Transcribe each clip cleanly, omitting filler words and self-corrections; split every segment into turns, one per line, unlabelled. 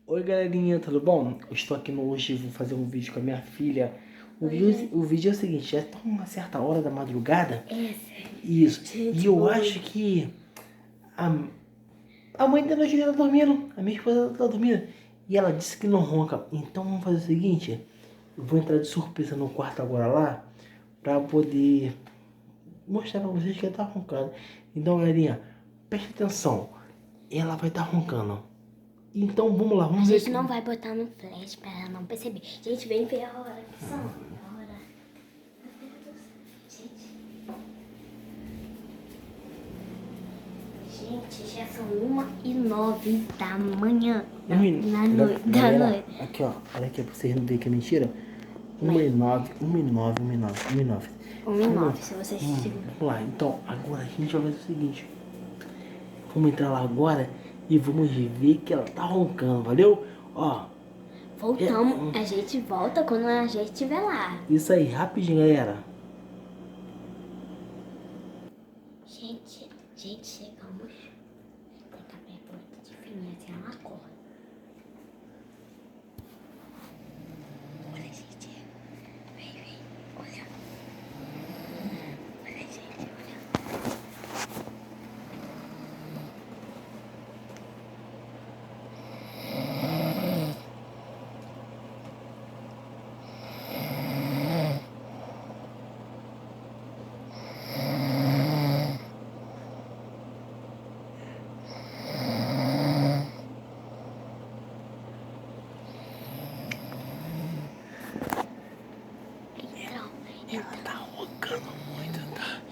Oi galerinha, tudo bom? Eu estou aqui hoje, vou fazer um vídeo com a minha filha. O vídeo é o seguinte, já está uma certa hora da madrugada. Isso. E eu acho que a mãe dela já está dormindo, a minha esposa está dormindo. E ela disse que não ronca. Então vamos fazer o seguinte, eu vou entrar de surpresa no quarto agora lá, para poder mostrar para vocês que ela está roncando. Então galerinha, preste atenção, ela vai estar roncando. Então vamos lá, vamos ver.
A gente não vai botar no flash pra ela não perceber. Gente, vem ver a hora que são. A hora. Gente, já são 1h09 da manhã. Da noite.
Aqui ó, olha aqui pra vocês não verem que é mentira. 1h09,
1h09, se vocês tiverem.
Vamos lá, então agora a gente vai fazer o seguinte. Vamos entrar lá agora e vamos ver que ela tá roncando, valeu? Ó.
Voltamos, a gente volta quando a gente estiver lá.
Isso aí, rapidinho, galera.
Gente, chegamos. Tem que abrir a porta de fininha, assim ela acorda. Olha, gente. Vem. Olha. Olha, gente, olha.
Ela tá roncando muito, tá?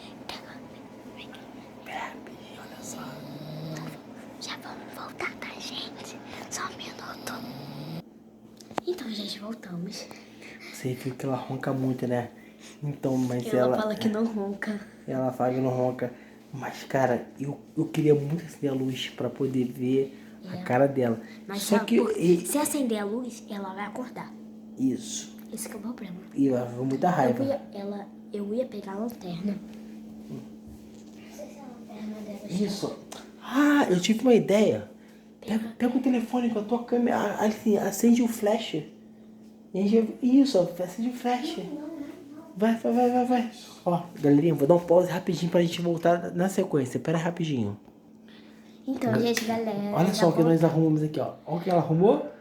Pera rapidinho, olha só.
Já vamos voltar, tá, gente? Só um minuto. Então, gente, voltamos.
Você viu que ela ronca muito, né? Então, mas
Ela fala que não ronca.
Ela fala que não ronca. Mas, cara, eu queria muito acender a luz pra poder ver a cara dela.
Mas
só que...
se acender a luz, ela vai acordar.
Isso.
Esse que é o problema.
E ela ficou muita raiva.
Eu ia pegar a lanterna. Não sei se a lanterna dela está...
Isso. Ah, eu tive uma ideia. Pega o telefone com a tua câmera, assim, acende o flash. Isso, acende o flash. Vai. Ó, galerinha, vou dar um pause rapidinho pra gente voltar na sequência. Pera rapidinho.
Então, gente, galera...
Olha só o que nós arrumamos aqui, ó. Olha o que ela arrumou.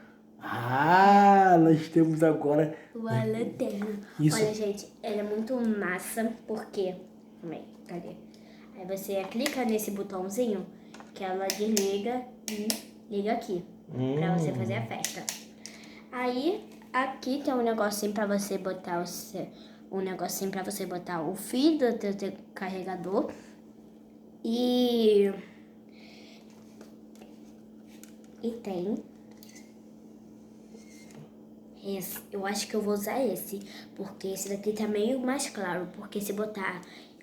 Ah, nós temos agora...
Uma lanterna.
Isso.
Olha, gente, ela é muito massa, porque... Cadê? Aí você clica nesse botãozinho, que ela desliga e liga aqui. Pra você fazer a festa. Aí, aqui tem um negocinho pra você botar o fio do teu carregador. E tem... eu acho que eu vou usar esse, porque esse daqui tá meio mais claro, porque se botar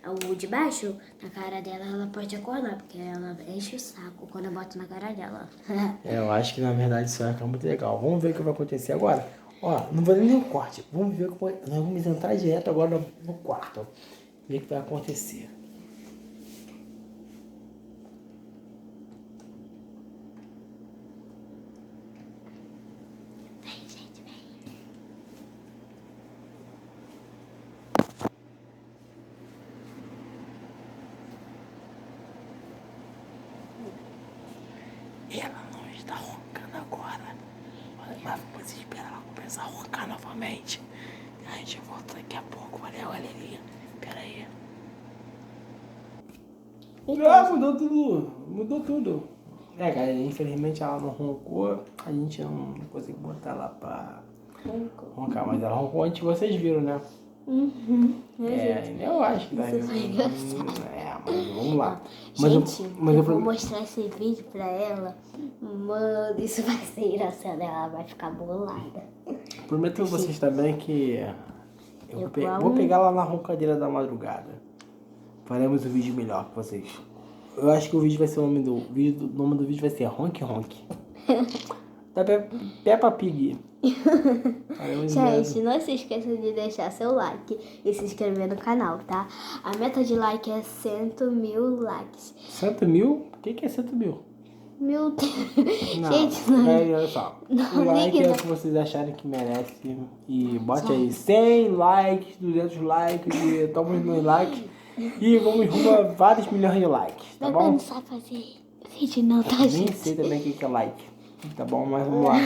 o de baixo na cara dela, ela pode acordar, porque ela enche o saco quando eu boto na cara dela.
Eu acho que na verdade isso vai ficar muito legal. Vamos ver o que vai acontecer agora. Ó, não vou nem no corte. Vamos ver como nós vamos entrar direto agora no quarto. Ver o que vai acontecer.
Vem, gente, vem.
Ela não está roncando agora. Mas você espera ela começar a roncar novamente. A gente volta daqui a pouco, valeu, galerinha? Pera aí. Mudou tudo. Galera, infelizmente ela não roncou. A gente não conseguiu botar ela pra roncar, mas ela roncou antes, vocês viram, né? Eu acho que vai. Mas vamos lá.
Eu vou mostrar esse vídeo pra ela. Mano, isso vai ser engraçado. Ela vai ficar bolada.
Prometo a vocês também que eu vou pegar lá na roncadeira da madrugada. Faremos um vídeo melhor pra vocês. Eu acho que o vídeo vai ser o nome do vídeo vai ser Ronk Ronk. Da Peppa Pig.
Gente, não se esqueça de deixar seu like e se inscrever no canal, tá? A meta de like é 100 mil likes.
100 mil? O que é 100 mil?
Meu Deus.
Não,
Gente, não.
olha só.
Não,
O like
nem
é o
que
que vocês acharem que merece. E bote aí 100 likes, 200 likes, e estamos no like. E vamos rumo a vários milhões de likes, tá
Mas
bom?
não sabe fazer vídeo não, tá,
Nem
gente?
sei também o que é like, tá bom? Mas vamos lá.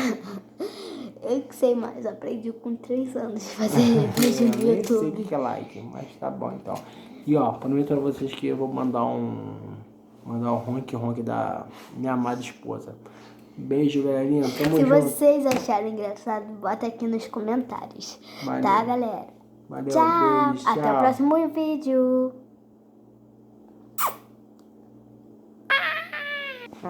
Eu que sei mais, aprendi com 3 anos de fazer vídeo no
Nem sei o
YouTube.
que é like, mas tá bom então. E ó, prometo pra vocês que eu vou mandar um ronk da minha amada esposa. Beijo, galerinha. Tamo
Se
junto.
vocês acharem engraçado, bota aqui nos comentários.
Valeu.
Tá, galera?
Valeu,
Tchau.
beijo,
Até o
tchau.
próximo vídeo.